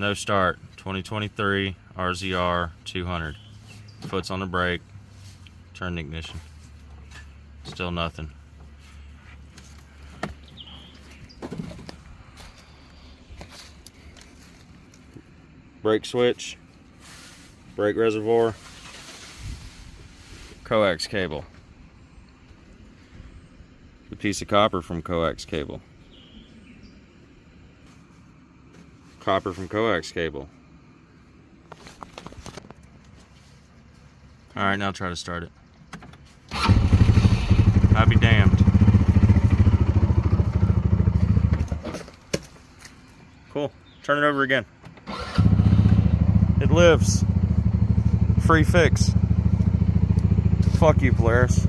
No start. 2023 RzR²⁰. Foot's on the brake. Turn the ignition. Still nothing. Brake switch. Brake reservoir. Coax cable. The piece of copper from coax cable. Copper from coax cable. Alright, now try to start it. I'll be damned. Cool. Turn it over again. It lives. Free fix. Fuck you, Polaris.